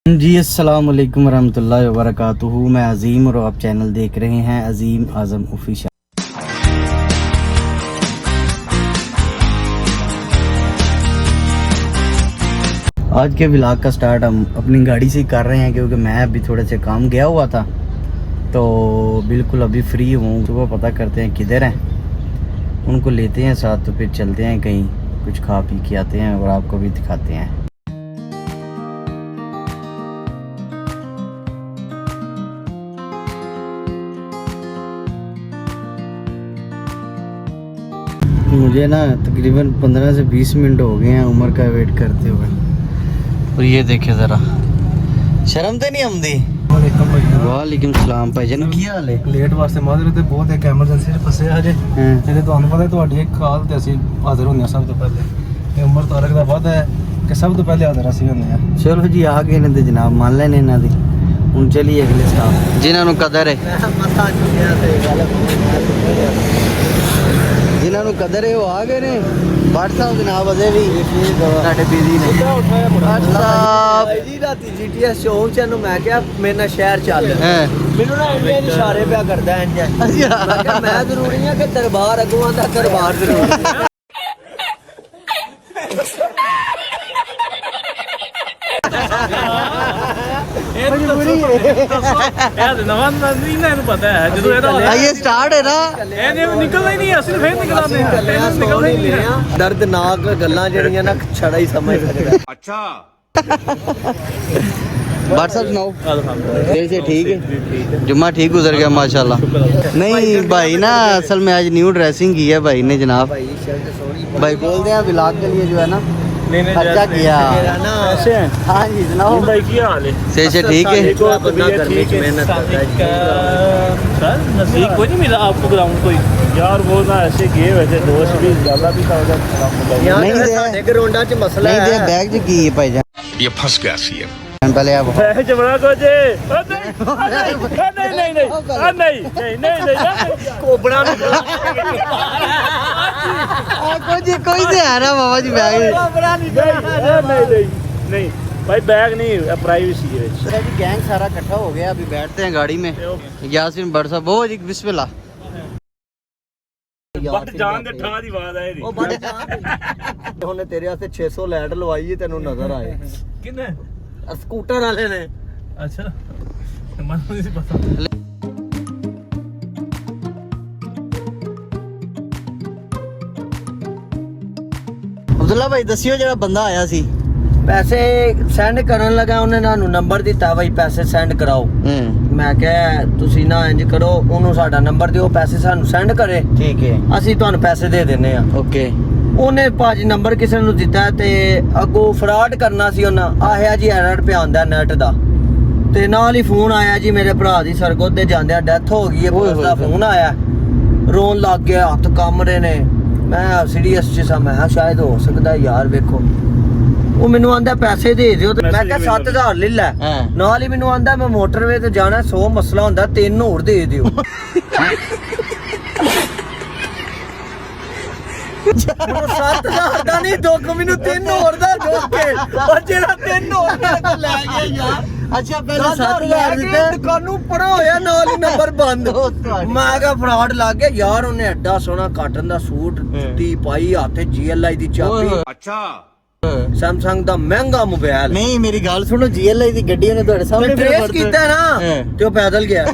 जी अस्सलाम वालेकुम वरहमतुल्लाहि वबरकातुहू। मैं अजीम और आप चैनल देख रहे हैं अजीम आज़म ऑफिशियल। आज के व्लॉग का स्टार्ट हम अपनी गाड़ी से ही कर रहे हैं क्योंकि मैं अभी थोड़े से काम गया हुआ था, तो बिल्कुल अभी फ्री हूँ। तो वो पता करते हैं किधर हैं, उनको लेते हैं साथ, तो फिर चलते हैं कहीं, कुछ खा पी के आते हैं और आपको भी दिखाते हैं। मुझे ना तकरीबन 15 से 20 मिनट हो गए हैं उमर का वेट करते हुए। और ये देखे ज़रा, शर्म तो नहीं आती। वालेकुम सलाम भाईजान, ਕੀ ਹਾਲ ਹੈ? ਲੇਟ ਵਾਸਤੇ ਮਾਜ਼ਰਤ ਤੇ ਬਹੁਤ ਇੱਕ ਐਮਰਜੈਂਸੀ ਚ ਫਸੇ ਆ ਜੇ। ਜਿਹੜੇ ਤੁਹਾਨੂੰ ਪਤਾ ਤੁਹਾਡੀ ਇੱਕ ਕਾਲ ਤੇ ਅਸੀਂ ਹਾਜ਼ਰ ਹੁੰਦੇ ਆ ਸਭ ਤੋਂ ਪਹਿਲੇ। ਤੇ ਉਮਰ ਤਾਰਕ ਦਾ ਵਾਅਦਾ ਹੈ ਕਿ ਸਭ ਤੋਂ ਪਹਿਲੇ ਹਾਜ਼ਰ ਅਸੀਂ ਹੁੰਦੇ ਆ। ਚਲੋ ਜੀ ਆ ਗਏ ਨੇ ਤੇ ਜਨਾਬ ਮੰਨ ਲੈਣੇ ਇਹਨਾਂ ਦੀ। ਹੁਣ ਚਲੀਏ ਅਗਲੇ ਸਟਾਪ, ਜਿਨ੍ਹਾਂ ਨੂੰ ਕਦਰ ਹੈ, ਮੱਥਾ ਚੁੱਕਿਆ ਤੇ ਗੱਲ ਜਿਨ੍ਹਾਂ ਨੂੰ ਕਦਰ ਹੈ ਉਹ ਆ ਗਏ ਨੇ। ਭੱਟ ਸਾਹਿਬ ਜਨਾਬ ਅਜੇ ਵੀ ਸਾਡੇ ਬਿਜ਼ੀ ਨੇ। ਭੱਟ ਸਾਹਿਬ ਜੀ ਰਾਤੀ ਜੀਟੀਐਸ ਸ਼ੋਅ ਚ ਨੂੰ ਮੈਂ ਕਿਹਾ ਮੇਰੇ ਨਾਲ ਸ਼ਹਿਰ ਚੱਲ, ਮੈਨੂੰ ਨਾ ਇੰਨੇ ਇਸ਼ਾਰੇ ਪਿਆ ਕਰਦਾ ਇੰਜ। ਮੈਂ ਕਿਹਾ ਮੈਂ ਜ਼ਰੂਰੀ ਆ ਕਿ ਦਰਬਾਰ ਅਗਵਾਂ ਦਾ ਦਰਬਾਰ ਜ਼ਰੂਰੀ ਹੈ। ਇਹ ਸਟਾਰਟ ਹੈ ਨਾ, ਨਿਕਲਦਾ ਹੀ ਨਹੀਂ, ਅਸੀਂ ਫੇਰ ਨਿਕਲਦੇ ਆ। ਦਰਦਨਾਕ ਗੱਲਾਂ ਜਿਹੜੀਆਂ ਨਾ ਛੜਾ ਹੀ ਸਮਝ ਸਕਦਾ। अच्छा बात साहब सुनाओ, कैसे? ठीक है, जुम्मा ठीक गुजर गया माशाल्लाह। नहीं भाई ना, असल में आज न्यू ड्रेसिंग की है भाई ने जनाब। भाई बोलते हैं व्लॉग के लिए जो है ना खर्चा किया। हाँ जी सुनाओ भाई, क्या हाल है? से ठीक है। सर नसीब कोई नहीं मिला आपको ग्राउंड कोई? यार वो ना ऐसे गए वैसे दोस्त भी ज्यादा भी था नहीं ग्राउंडा च मसला है। बैग च की है भाईजान, ये फंस गया सीएम। पहले आप बैग च बड़ा कुछ नहीं कोबड़ा कोई से आ रहा बाबा जी बैग नहीं भाई, बैग नहीं, प्राइवेसी है। गैंग सारा इकट्ठा हो गया, अभी बैठते हैं गाड़ी में। यासीन बड़ साहब बहुत जी बिस्मिल्लाह। ਜਾਨ ਦੇ ਠਾਹ ਦੀ ਆਵਾਜ਼ ਆਏ ਦੀ। ਉਹ ਬੜ ਜਾਨ ਉਹਨੇ ਤੇਰੇ ਵਾਸਤੇ 600 ਲਾਈਟ ਲਵਾਈ ਤੈਨੂੰ ਨਜ਼ਰ ਆਏ। ਕਿੰਨੇ? ਸਕੂਟਰ ਵਾਲੇ ਨੇ। ਅੱਛਾ ਮੈਨੂੰ ਨਹੀਂ ਸੀ ਪਤਾ। ਅਬਦੁੱਲਾ ਭਾਈ ਦੱਸਿਓ, ਜਿਹੜਾ ਬੰਦਾ ਆਇਆ ਸੀ ਪੈਸੇ ਸੈਂਡ ਕਰਨ ਲੱਗਾ, ਉਹਨੇ ਸਾਨੂੰ ਨੰਬਰ ਦਿੱਤਾ ਭਾਈ ਪੈਸੇ ਸੈਂਡ ਕਰਾਓ। ਮੈਂ ਕਿਹਾ ਤੁਸੀਂ ਨਾ ਇੰਜ ਕਰੋ, ਉਹਨੂੰ ਸਾਡਾ ਨੰਬਰ ਦਿਓ, ਪੈਸੇ ਸਾਨੂੰ ਸੈਂਡ ਕਰੇ, ਠੀਕ ਹੈ, ਅਸੀਂ ਤੁਹਾਨੂੰ ਪੈਸੇ ਦੇ ਦਿੰਨੇ ਆ। ਓਕੇ। ਉਹਨੇ ਭਾਜੀ ਨੰਬਰ ਕਿਸੇ ਨੂੰ ਦਿੱਤਾ ਤੇ ਅੱਗੋਂ ਫਰਾਡ ਕਰਨਾ ਸੀ ਉਹਨਾਂ। ਆਇਆ ਜੀ ਐਰਰ ਪਿਆ ਆਉਂਦਾ ਨੈਟ ਦਾ, ਤੇ ਨਾਲ ਹੀ ਫੋਨ ਆਇਆ ਜੀ ਮੇਰੇ ਭਰਾ ਦੀ ਸਰਗੋਦ ਦੇ ਜਾਂਦਿਆਂ ਡੈਥ ਹੋ ਗਈ ਹੈ, ਪੁਲਿਸ ਦਾ ਫੋਨ ਆਇਆ। ਰੋਣ ਲੱਗ ਗਿਆ, ਹੱਥ ਕੰਬ ਰਹੇ ਨੇ। ਮੈਂ ਸੀਰੀਅਸ ਚ ਸਾਂ, ਮੈਂ ਸ਼ਾਇਦ ਹੋ ਸਕਦਾ ਯਾਰ ਵੇਖੋ। ਉਹ ਮੈਨੂੰ ਆਂਦਾ ਪੈਸੇ ਦੇ ਦਿਓ, ਤੇ ਮੈਂ ਕਿਹਾ 7000 ਲੈ ਲੈ। ਨਾਲ ਹੀ ਮੈਨੂੰ ਆਂਦਾ ਮੈਂ ਮੋਟਰਵੇ ਤੇ ਜਾਣਾ, 100 ਮਸਲਾ ਹੁੰਦਾ, 3 ਹੋਰ ਦੇ ਦਿਓ। ਮੈਨੂੰ 7000 ਦਾ ਨਹੀਂ ਦੁੱਖ, ਮੈਨੂੰ 3 ਹੋਰ ਦਾ ਦੁੱਖ ਹੈ। ਉਹ ਜਿਹੜਾ 3 ਹੋਰ ਦਾ ਲੈ ਗਿਆ ਯਾਰ। ਅੱਛਾ ਪਹਿਲਾਂ 7000 ਦਿੱਤੇ, ਦੁਕਾਨੋਂ ਪੜਾ ਹੋਇਆ, ਨਾਲ ਹੀ ਨੰਬਰ ਬੰਦ। ਮੈਂ ਕਿਹਾ ਫਰਾਡ ਲੱਗ ਗਿਆ ਯਾਰ। ਉਹਨੇ ਐਡਾ ਸੋਹਣਾ ਕਾਟਨ ਦਾ ਸੂਟ ਟੀ ਪਾਈ, ਹੱਥ GLI ਦੀ ਚਾਬੀ। ਅੱਛਾ ਸੈਮਸੰਗ ਦਾ ਮਹਿੰਗਾ ਮੋਬਾਈਲ। ਨਹੀਂ ਮੇਰੀ ਗੱਲ ਸੁਣੋ, GLI ਦੀ ਗੱਡੀ ਉਹਨੇ ਤੁਹਾਡੇ ਸਾਹਮਣੇ ਟ੍ਰੇਸ ਕੀਤਾ ਨਾ, ਤੇ ਉਹ ਪੈਦਲ ਗਿਆ।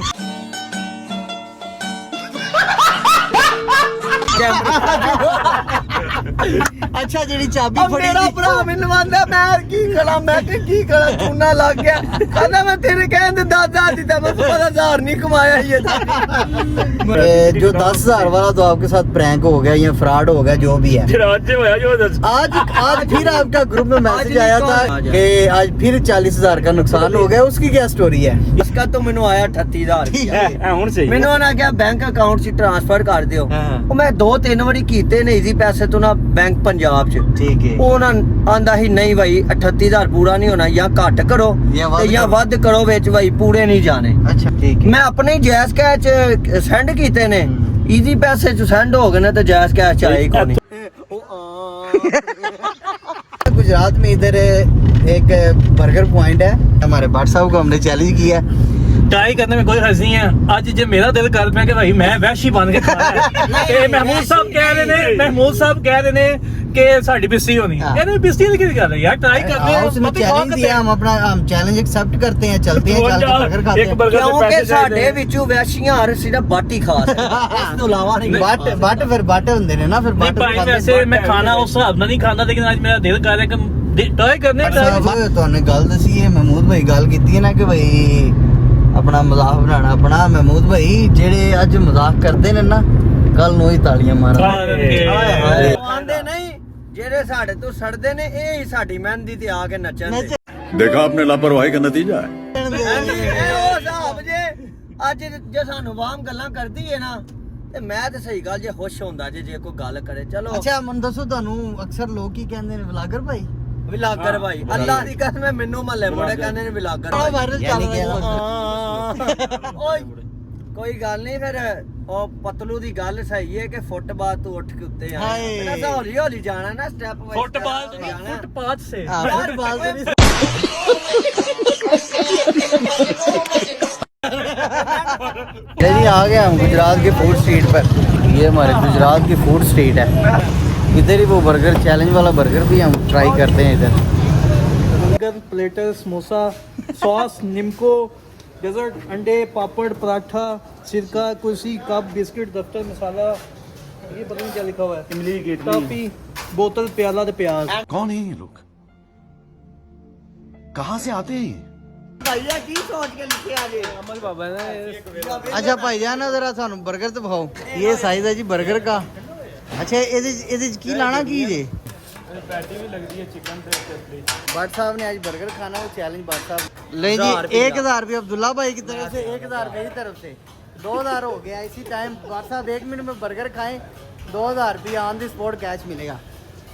ਅੱਛਾ ਜਿਹੜੀ ਚਾਬੀ ਫੜੀ, ਮੇਰਾ ਭਰਾ ਮੈਨੂੰ ਆਂਦਾ ਮੈਂ ਕੀ ਕਰਾਂ, ਮੈਂ ਕੀ ਕਰਾਂ, ਚੂਨਾ ਲੱਗ ਗਿਆ। ਕਹਿੰਦਾ ਮੈਂ ਤੇਰੇ ਕਹਿੰਦੇ 10,000 ਦਿੱਤਾ, मैं 15,000 नहीं कमाया ये। जो 10,000 वाला तो आपके साथ प्रैंक हो गया या फ्रॉड हो गया, जो भी है। आज फिर आपका ग्रुप में मैसेज आया था कि आज फिर 40,000 का नुकसान हो गया, उसकी क्या स्टोरी है? इसका तो मैंने आया 38,000। मैंने उन्हें क्या बैंक अकाउंट से ट्रांसफर कर दियो। मैं 2-3 ਵਾਰੀ ਕੀਤੇ ਨੇ ਇਜ਼ੀ ਪੈਸੇ ਤੋਂ ਨਾ ਬੈਂਕ ਪੰਜਾਬ ਚ, ਠੀਕ ਹੈ। ਉਹ ਨਾ ਆਂਦਾ ਹੀ ਨਹੀਂ ਭਾਈ 38,000 ਪੂਰਾ ਨਹੀਂ ਹੋਣਾ, ਜਾਂ ਘੱਟ ਕਰੋ ਜਾਂ ਵੱਧ ਕਰੋ, ਵਿੱਚ ਭਾਈ ਪੂਰੇ ਨਹੀਂ ਜਾਣੇ। ਅੱਛਾ ਠੀਕ ਹੈ। ਮੈਂ ਆਪਣੇ ਜੈਸ ਕੈਸ਼ ਚ ਸੈਂਡ ਕੀਤੇ ਨੇ, ਇਜ਼ੀ ਪੈਸੇ ਚ ਸੈਂਡ ਹੋ ਗਏ ਨੇ, ਤੇ ਜੈਸ ਕੈਸ਼ ਚ ਆਏ ਕੋਈ ਨਹੀਂ। गुजरात में इधर एक बर्गर पॉइंट है हमारे भट्ट साहब को, हमने चैलेंज किया है। ट्राई करने में कोई हर्ज नहीं है। ਅੱਜ ਜੇ ਮੇਰਾ ਦਿਲ ਕਰ ਪਿਆ ਕਿ ਭਾਈ ਮੈਂ ਵਹਿਸ਼ੀ ਬਣ ਕੇ ਖਾਣਾ ਹੈ ਤੇ ਮਹਿਮੂਦ ਸਾਹਿਬ ਕਹਿ ਰਹੇ ਨੇ कि साड़ी बिस्ती होनी है। यार बिस्ती की कर रहे यार, ट्राई करते हैं। उसने चैलेंज दिया, हम चैलेंज एक्सेप्ट करते हैं, चलते हैं, चल के बर्गर खाते हैं क्योंकि ਸਾਡੇ ਵਿੱਚੋਂ ਵੈਸ਼ੀਆਂ ਹਰ ਸਿਰਫ ਬਾਟੀ ਖਾਸ ਇਸ ਤੋਂ ਇਲਾਵਾ ਨਹੀਂ। ਬੱਟ ਫਿਰ ਬੱਟ ਹੁੰਦੇ ਨੇ ਨਾ, ਫਿਰ ਬੱਟ ਭਾਈ ਵੈਸੇ ਮੈਂ ਖਾਣਾ ਉਸ ਹਿਸਾਬ ਨਾਲ ਨਹੀਂ ਖਾਂਦਾ, ਲੇਕਿਨ ਅੱਜ ਮੇਰਾ ਦਿਲ ਕਰ ਰਿਹਾ ਕਿ ਟਰਾਈ ਕਰਨੇ। ਤੁਹਾਨੂੰ ਗੱਲ ਦਸੀ ਹੈ, ਮਹਿਮੂਦ ਭਾਈ ਗੱਲ ਕੀਤੀ ਹੈ ਨਾ ਕਿ ਭਾਈ ਆਪਣਾ ਮਜ਼ਾਕ ਬਣਾਉਣਾ ਆਪਣਾ। ਮਹਿਮੂਦ ਭਾਈ ਜਿਹੜੇ ਅੱਜ ਮਜ਼ਾਕ ਕਰਦੇ ਨੇ ਨਾ, ਕੱਲ ਨੂੰ ਹੀ ਤਾਲੀਆਂ ਮਾਰਾਂਗੇ। ਆਂਦੇ ਨਹੀਂ ਜਿਹੜੇ ਸਾਡੇ ਤੋਂ ਸੜਦੇ ਨੇ, ਇਹ ਹੀ ਸਾਡੀ ਮਹਿੰਦੀ ਤੇ ਆ ਕੇ ਨੱਚਣ। देखा आपने लापरवाही का नतीजा है। ਉਹ ਹਿਸਾਬ ਜੇ ਅੱਜ ਜੇ ਸਾਨੂੰ ਵਾਮ ਗੱਲਾਂ ਕਰਦੀ ਹੈ ਨਾ, ਤੇ ਮੈਂ ਤੇ ਸਹੀ ਗੱਲ ਜੇ ਖੁਸ਼ ਹੁੰਦਾ ਜੇ ਕੋਈ ਗੱਲ ਕਰੇ। ਚਲੋ ਅੱਛਾ ਮੈਨੂੰ ਦੱਸੋ, ਤੁਹਾਨੂੰ ਅਕਸਰ ਲੋਕ ਕੀ ਕਹਿੰਦੇ ਨੇ? ਵਲਾਗਰ ਭਾਈ, ਵਲਾਗਰ ਭਾਈ। ਅੱਲਾਹ ਦੀ ਕਸਮ, ਮੈਨੂੰ ਮਹੱਲੇ ਮੁੰਡੇ ਕਹਿੰਦੇ ਨੇ ਵਲਾਗਰ ਭਾਈ। ਵਾਇਰਲ ਚੱਲ ਰਿਹਾ। ਓਏ ਕੋਈ ਗੱਲ ਨਹੀਂ, ਫਿਰ ਉਹ ਪਤਲੂ ਦੀ ਗੱਲ ਸਹੀ ਹੈ ਕਿ ਫੁੱਟਬਾਲ ਤੋਂ ਉੱਠ ਕੇ ਉੱਤੇ ਆਣਾ ਨਾ, ਹੌਲੀ ਹੌਲੀ ਜਾਣਾ ਨਾ, ਸਟੈਪ ਵਾਈਜ਼। फुटबॉल तो नहीं, फुटपाथ से। फुटबॉल से नहीं। जी आ गया हम गुजरात के फूड स्ट्रीट पर। ये हमारे गुजरात की फूड स्ट्रीट है। इधर ही वो बर्गर चैलेंज वाला बर्गर भी हम ट्राई करते हैं इधर। Burger, platter, samosa, sauce, nimko, dessert, अंडे, पापड़, पराठा, सिरका, कुर्सी, कप, बिस्किट, दफ्तर, मसाला, ये पता नहीं क्या लिखा हुआ है, इमली की टॉफी, बोतल, प्याला ते प्याज। कौन है ये लोग, कहाँ से आते हैं? भैया की सोच के लिखे आगे अमल बाबा ने। अच्छा भाईजान जरा सानू बर्गर तो दिखाओ। ये साइज है जी बर्गर का। अच्छा ਇਹਦੇ ਕੀ ਲਾਣਾ ਕੀ ਜੇ? पैटी भी लगती है चिकन से चटनी। भट्ट साहब ने आज बर्गर खाना, वो चैलेंज भट्ट साहब ले जी। 1000 रुपये अब्दुल्ला भाई की तरफ से, 1000 मेरी तरफ से, 2000 हो गया। इसी टाइम भट्ट साहब 1 मिनट में बर्गर खाएं, 2000 रुपये ऑन द स्पॉट कैश मिलेगा।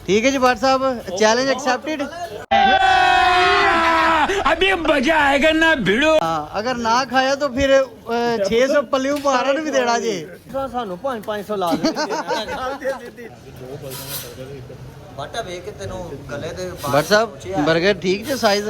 ठीक है जी भट्ट साहब, चैलेंज एक्सेप्टेड। अभी मजा आएगा ना भिड़ो। अगर ना खाया तो फिर 600 पल्लियों पारा भी देना जी। सानू 500 ला ਬਾਟਾ ਵੇਖ ਕੇ ਤੈਨੂੰ ਗਲੇ ਦੇ ਭੱਟ ਸਾਹਿਬ 버ਗਰ ਠੀਕ ਜੇ ਸਾਈਜ਼?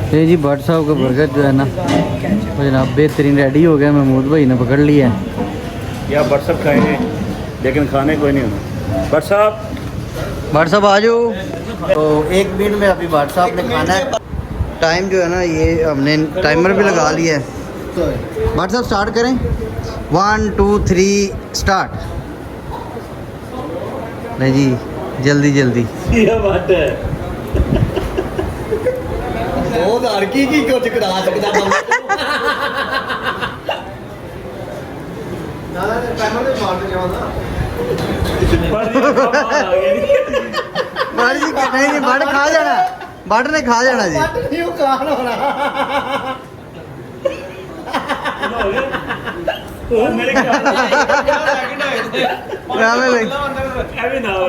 ये जी भट्ट साहब का बर्गर जो है ना, वो जनाब बेहतरीन रेडी हो गया। महमूद भाई ने पकड़ लिया है। या भट्ट साहब खाएंगे लेकिन खाने कोई नहीं होना। भट्ट साहब आ जाओ। तो 1 मिनट में अभी भट्ट साहब ने खाना है। टाइम जो है ना, ये हमने टाइमर भी लगा लिया है। भट्ट साहब स्टार्ट करें। 1 2 3 स्टार्ट। नहीं जी, जल्दी जल्दी। ये बात है। 2000 की कुछ करा सकता बंदा। बड़ जी नहीं, बड़ खा जाना, बड़ ने खा जाना जी।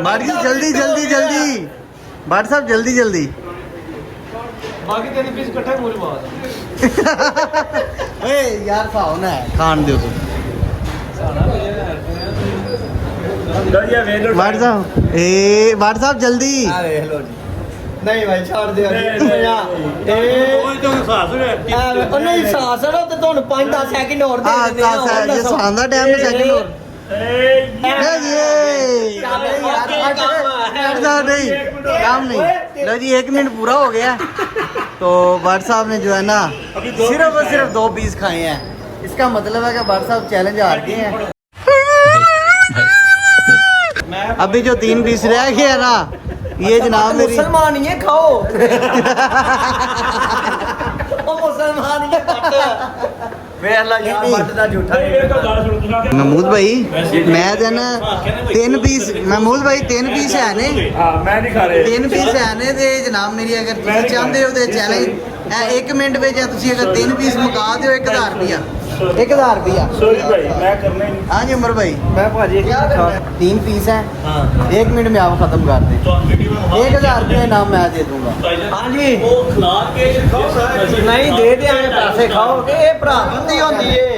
बड़ जी जल्दी जल्दी जल्दी, भट्ट साहब जल्दी जल्दी। बाकी तेरे पीस इकट्ठे पूरी बात ए यार खाओ ना, खान दो तुम। भट्ट साहब जल्दी। ਨਹੀਂ ਭਾਈ ਛੱਡ ਦਿਓ ਜੀ ਉਹ ਨਹੀਂ ਸਾਸ ਰੋ ਤੇ ਤੁਹਾਨੂੰ 5-10 ਸੈਕਿੰਡ ਹੋਰ ਦੇ ਦਿੰਦੇ ਆ ਹਾਂ ਜੇ ਸਾਂ ਦਾ ਟਾਈਮ ਹੈ ਸੈਕਿੰਡ ਹੋਰ नहीं काम नहीं लो जी 1 मिनट पूरा हो गया तो भट्ट साहब ने जो है ना सिर्फ और सिर्फ 2 पीस खाए हैं इसका मतलब है कि भट्ट साहब चैलेंज हार गए हैं अभी जो 3 पीस रह गए हैं ना ये जनाब मेरी मुसलमान ही है खाओ ओ मुसलमान ही है महमूद भाई मैं देना 3 पीस महमूद भाई 3 पीस है ने मैं नहीं खा रहे 3 पीस है ने ते जनाब मेरी अगर तुम चाहते हो तो चैलेंज 1 मिनट में या तुम अगर 3 पीस मुका दो 1000 रुपया 1000 रुपया सॉरी भाई मैं करना ही नहीं हाँ जी उमर भाई मैं भाजी 3 पीस है 1 मिनट में आप खत्म कर दें 1000 रुपया इनाम मैं दे दूंगा हाँ जी नहीं दे देंगे पैसे खाओ ये भराबंदी होती है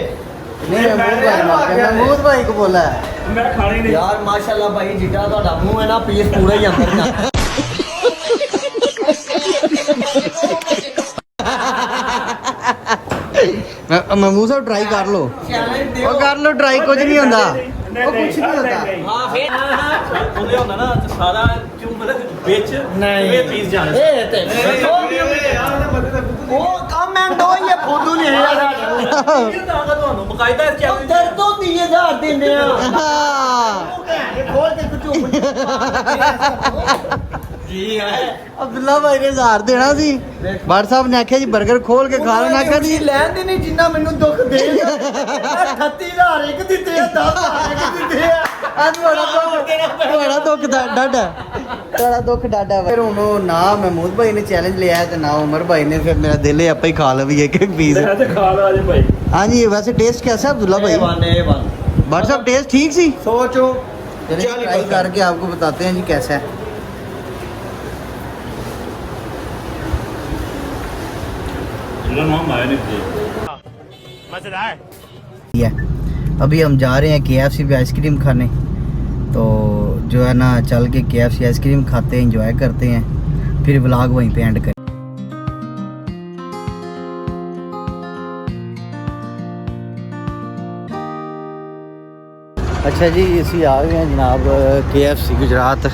नहीं महमूद भाई को बोला है मैं खाना ही नहीं यार माशाल्लाह भाई जिटा ਤੁਹਾਡਾ ਮੂੰਹ ਹੈ ਨਾ ਪੀਸ ਪੂਰਾ ਹੀ ਅੰਦਰ ਜਾ महमूद साहब ट्राई कर लो और कर लो ट्राई कुछ नहीं होता वो कुछ नहीं होता ਹਾਂ ਫੇਰ ਉਹਦੇ ਹੁੰਦਾ ਨਾ ਸਾਰਾ ਕਿਉਂ ਮਤਲਬ ਵਿੱਚ ਇਹ ਪੀਸ ਜਾਣੇ ਇਹ ਤੇ ਉਹ ਕਮੈਂਟ ਹੋਈ ਹੈ ਫੋਟੋ ਨਹੀਂ ਹੈ ਇਹ ਤਾਂ ਤੁਹਾਨੂੰ ਬਕਾਇਦਾ ਚੈਲੰਜ ਤੇਰੇ ਤੋਂ 30000 ਦਿੰਦੇ ਆ हाँ। ਖੋਲ ਕੇ ਕੁਝ ਜੀ ਹੈ अब्दुल्ला भाई ने 1000 देना सी भट्ट साहब ने आख्या जी बर्गर खोल के खा लेना आख्या जी ਲੈਣ ਦੇ ਨਹੀਂ ਜਿੰਨਾ ਮੈਨੂੰ ਦੁੱਖ ਦੇ 38000 ਇੱਕ ਦਿੱਤੇ ਆ 10000 ਇੱਕ ਦਿੱਤੇ ਆ ਅੱਜ ਬੜਾ ਦੁੱਖ ਡਾਡਾ ਬੜਾ ਦੁੱਖ ਡਾਡਾ ਫਿਰ ਹੁਣ ਉਹ ਨਾ महमूद भाई ने चैलेंज लिया है ते ना उमर भाई ने फिर मेरा दिल है आपे ही खा लो भी एक पीस मैं तो खा लो आज भाई हाँ जी वैसे टेस्ट कैसा है अब्दुल्ला भाई भट्ट साहब टेस्ट ठीक सी ਸੋਚੋ चलिए ट्राई करके आपको बताते हैं जी कैसा है है अभी हम जा रहे हैं KFC पे आइसक्रीम खाने तो जो है ना चल के KFC आइसक्रीम खाते हैं एंजॉय करते हैं फिर व्लॉग वहीं पे एंड करें अच्छा जी इसी आ गए हैं जनाब KFC गुजरात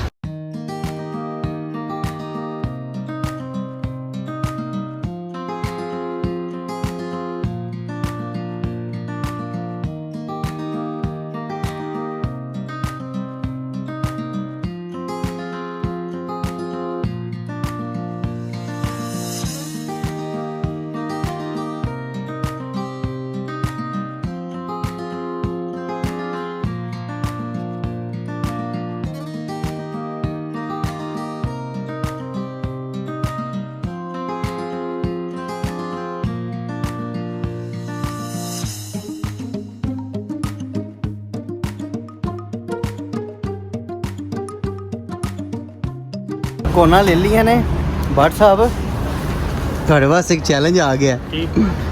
कोना ले लिया ने भट्ट साहब ਤੁਹਾਡੇ ਵਾਸਤੇ ਇੱਕ ਚੈਲੰਜ ਆ ਗਿਆ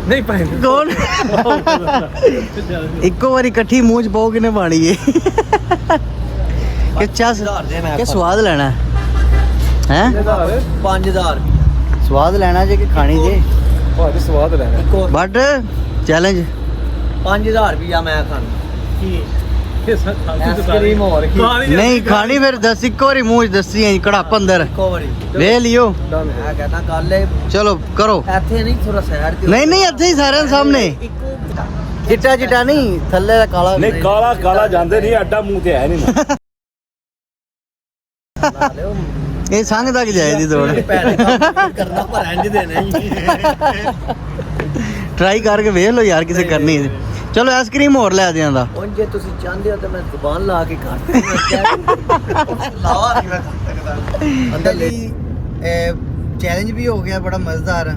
ਨਹੀਂ ਭਾਈ ਕੌਣ ਇੱਕੋ ਵਾਰੀ ਇਕੱਠੀ ਮੂੰਹ ਚ ਪਾਓ ਕਿਨੇ ਪਾਣੀ ਏ ਕਿ ਚਾਹ ਕਿ ਸਵਾਦ ਲੈਣਾ ਹੈ 5000 ਸਵਾਦ ਲੈਣਾ ਜੇ ਕਿ ਖਾਣੀ ਜੇ ਭਾਜੀ ਸਵਾਦ ਲੈਣਾ ਬਟ ਚੈਲੰਜ 5000 ਰੁਪਿਆ ਮੈਂ ਖਾਣਾ ਕੀ ਆਈਸਕ੍ਰੀਮ ਹੋਰ ਕੀ ਨਹੀਂ ਖਾਣੀ ਫਿਰ ਦੱਸ ਇੱਕੋ ਵਾਰੀ ਮੂੰਹ ਚ ਦੱਸੀ ਐ ਕੜਾਪ ਅੰਦਰ ਇੱਕੋ ਵਾਰੀ ਵੇ ਲਿਓ ਮੈਂ ਕਹਿੰਦਾ ਗੱਲ ਇਹ ਚਲੋ ਕਰੋ ਇੱਥੇ ਨਹੀਂ ਥੋੜਾ ਸਾਈਡ ਤੇ ਨਹੀਂ ਨਹੀਂ ਇੱਥੇ ਹੀ ਸਾਰਿਆਂ ਸਾਹਮਣੇ ਚਿੱਟਾ ਚਿੱਟਾ ਨਹੀਂ ਥੱਲੇ ਦਾ ਕਾਲਾ नहीं काला काला जानते नहीं अड्डा मुंह ते है नहीं ना ਇਹ ਸੰਗ ਤੱਕ ਜਾਏ ਦੀ ਦੌੜ ਕਰਨਾ ਪਰ ਇੰਜ ਦੇਣਾ ਹੀ ਟਰਾਈ ਕਰਕੇ ਵੇਖ ਲਓ ਯਾਰ ਕਿਸੇ ਕਰਨੀ ਹੈ। ਚਲੋ ਆਈਸਕ੍ਰੀਮ ਹੋਰ ਲੈ ਦਿਆਂ ਦਾ ਹੁਣ ਜੇ ਤੁਸੀਂ ਚਾਹੁੰਦੇ ਹੋ ਤਾਂ ਮੈਂ ਜ਼ੁਬਾਨ ਲਾ ਕੇ ਕਰ ਲਾਵਾ ਨਹੀਂ ਮੈਂ ਕਰ ਸਕਦਾ अंदर चैलेंज भी हो गया बड़ा मज़ेदार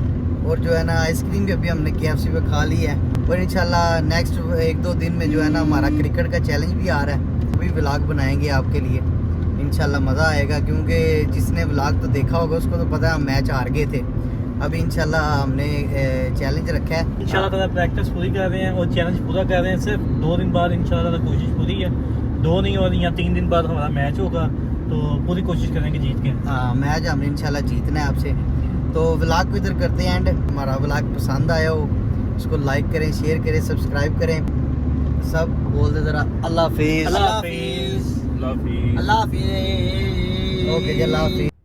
और जो है ना आइसक्रीम भी अभी हमने KFC पे खा ली है और इंशाल्लाह नेक्स्ट 1-2 दिन में जो है ना हमारा क्रिकेट का चैलेंज भी आ रहा है वो भी व्लॉग बनाएंगे आपके लिए इंशाल्लाह मज़ा आएगा क्योंकि जिसने व्लॉग तो देखा होगा उसको तो पता है हम मैच हार गए थे अभी इंशाल्लाह हमने चैलेंज रखा है इंशाल्लाह ताला प्रैक्टिस पूरी कर रहे हैं और चैलेंज पूरा कर रहे हैं सिर्फ 2 दिन बाद इंशाल्लाह ताला कोशिश पूरी है 2 नहीं और या 3 दिन बाद हमारा मैच होगा तो पूरी कोशिश करेंगे जीत के। हाँ मैच हमने इंशाल्लाह जीतना है आपसे। तो व्लॉग को इधर करते हैं एंड। हमारा व्लॉग पसंद आया हो उसको लाइक करें, शेयर करें, सब्सक्राइब करें। सब बोल दे जरा अल्लाह हाफिज़। अल्लाह हाफिज़। अल्लाह हाफिज़। अल्लाह हाफिज़। ओके जी, अल्लाह हाफिज़।